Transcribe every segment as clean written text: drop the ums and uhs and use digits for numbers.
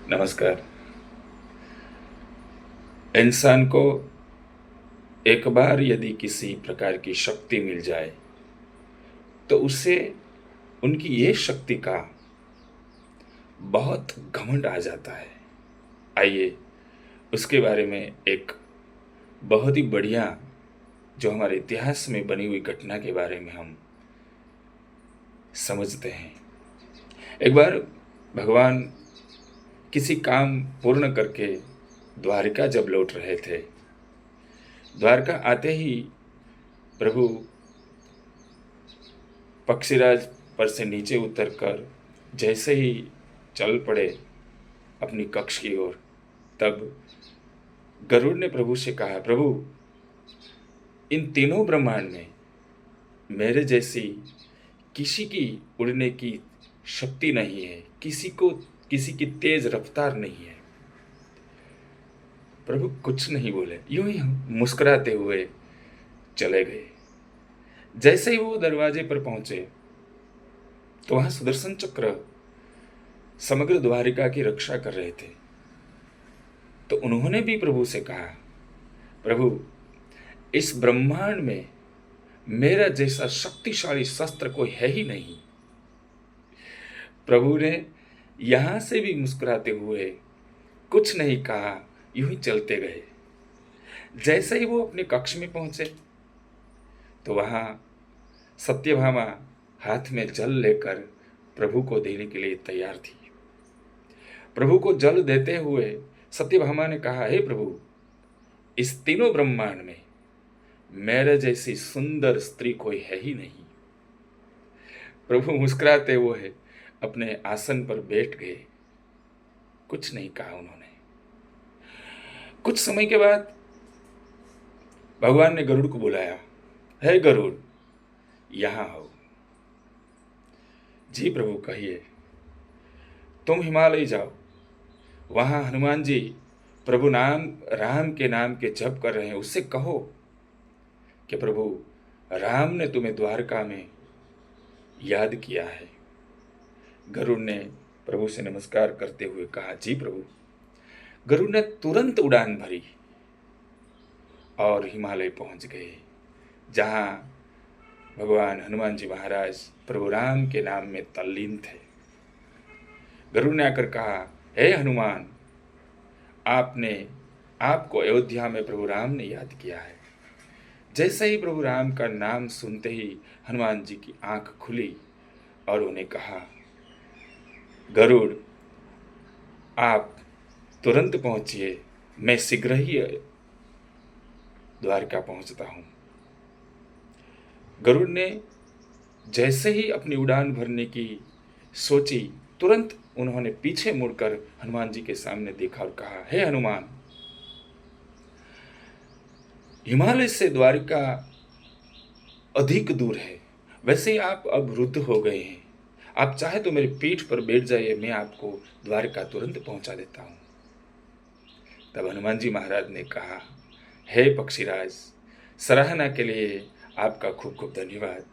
नमस्कार। इंसान को एक बार यदि किसी प्रकार की शक्ति मिल जाए, तो उसे उनकी ये शक्ति का बहुत घमंड आ जाता है। आइए, उसके बारे में एक बहुत ही बढ़िया जो हमारे इतिहास में बनी हुई घटना के बारे में हम समझते हैं। एक बार भगवान किसी काम पूर्ण करके द्वारिका जब लौट रहे थे, द्वारका आते ही प्रभु पक्षीराज पर से नीचे उतरकर जैसे ही चल पड़े अपनी कक्ष की ओर, तब गरुड़ ने प्रभु से कहा, प्रभु, इन तीनों ब्रह्मांड में मेरे जैसी किसी की उड़ने की शक्ति नहीं है, किसी की तेज रफ्तार नहीं है। प्रभु कुछ नहीं बोले, यूं ही मुस्कुराते हुए चले गए। जैसे ही वो दरवाजे पर पहुंचे, तो वहां सुदर्शन चक्र समग्र द्वारिका की रक्षा कर रहे थे। तो उन्होंने भी प्रभु से कहा, प्रभु, इस ब्रह्मांड में मेरा जैसा शक्तिशाली शस्त्र कोई है ही नहीं। प्रभु ने यहां से भी मुस्कुराते हुए कुछ नहीं कहा, यूं ही चलते गए। जैसे ही वो अपने कक्ष में पहुंचे, तो वहां सत्यभामा हाथ में जल लेकर प्रभु को देने के लिए तैयार थी। प्रभु को जल देते हुए सत्यभामा ने कहा, हे प्रभु, इस तीनों ब्रह्मांड में मेरे जैसी सुंदर स्त्री कोई है ही नहीं। प्रभु मुस्कुराते हुए अपने आसन पर बैठ गए। कुछ नहीं कहा उन्होंने। कुछ समय के बाद भगवान ने गरुड़ को बुलाया, हे गरुड़, यहां आओ। जी प्रभु, कहिए। तुम हिमालय जाओ, वहां हनुमान जी प्रभु राम के नाम के जप कर रहे हैं। उससे कहो कि प्रभु राम ने तुम्हें द्वारका में याद किया है। गरुड़ ने प्रभु से नमस्कार करते हुए कहा, जी प्रभु। गरुड़ ने तुरंत उड़ान भरी और हिमालय पहुंच गए, जहां भगवान हनुमान जी महाराज प्रभु राम के नाम में तल्लीन थे। गरुड़ ने आकर कहा, हे हनुमान, आपको अयोध्या में प्रभु राम ने याद किया है। जैसे ही प्रभु राम का नाम सुनते ही हनुमान जी की आंख खुली और उन्हें कहा, गरुड़, आप तुरंत पहुंचिए, मैं शीघ्र ही द्वारका पहुंचता हूं। गरुड़ ने जैसे ही अपनी उड़ान भरने की सोची, तुरंत उन्होंने पीछे मुड़कर हनुमान जी के सामने देखा और कहा, हे हनुमान, हिमालय से द्वारिका अधिक दूर है। वैसे ही आप अब वृद्ध हो गए हैं। आप चाहे तो मेरी पीठ पर बैठ जाइए, मैं आपको द्वारिका तुरंत पहुंचा देता हूं। तब हनुमान जी महाराज ने कहा, हे पक्षीराज, सराहना के लिए आपका खूब खूब धन्यवाद।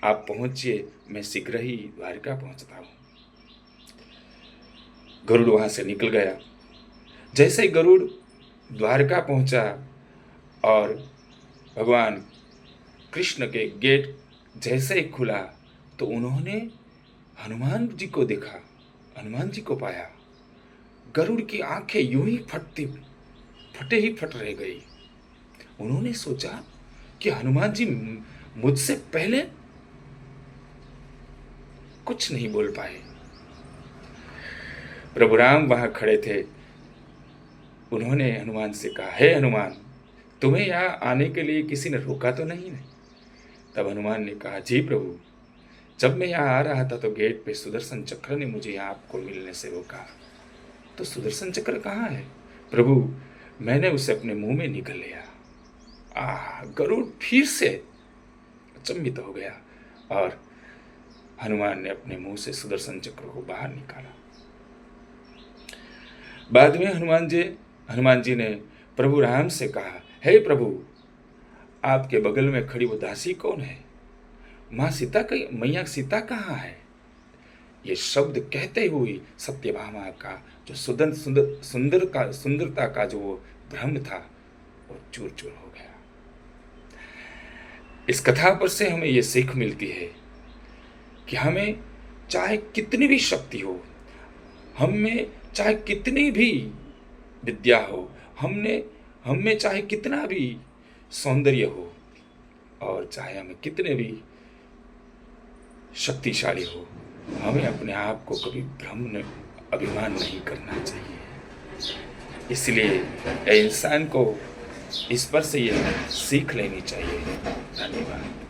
आप पहुंचिए, मैं शीघ्र ही द्वारिका पहुंचता हूं। गरुड़ वहां से निकल गया। जैसे ही गरुड़ द्वारका पहुंचा और भगवान कृष्ण के गेट जैसे ही खुला, तो उन्होंने हनुमान जी को देखा, हनुमान जी को पाया। गरुड़ की आंखें यूं ही फटे ही फट रह गई। उन्होंने सोचा कि हनुमान जी मुझसे पहले कुछ नहीं बोल पाए। प्रभु राम वहां खड़े थे। उन्होंने हनुमान से कहा, हे हनुमान, तुम्हें यहां आने के लिए किसी ने रोका तो नहीं? तब हनुमान ने कहा, जी प्रभु, जब मैं यहाँ आ रहा था तो गेट पे सुदर्शन चक्र ने मुझे यहाँ आपको मिलने से रोका। तो सुदर्शन चक्र कहाँ है? प्रभु, मैंने उसे अपने मुंह में निकल लिया। गरुड़ फिर से अचंभित हो गया और हनुमान ने अपने मुंह से सुदर्शन चक्र को बाहर निकाला। बाद में हनुमान जी ने प्रभु राम से कहा, हे प्रभु, आपके बगल में खड़ी वो दासी कौन है? मैया सीता कहाँ है? ये शब्द कहते हुए सत्यभामा का जो सुंदरता का जो वो भ्रम था वो चूर चूर हो गया। इस कथा पर से हमें ये सीख मिलती है कि हमें चाहे कितनी भी शक्ति हो, हम में चाहे कितनी भी विद्या हो, हम में चाहे कितना भी सौंदर्य हो, और चाहे हमें कितने भी शक्तिशाली हो, हमें अपने आप को कभी अभिमान नहीं करना चाहिए। इसलिए इंसान को इस पर से यह सीख लेनी चाहिए। धन्यवाद।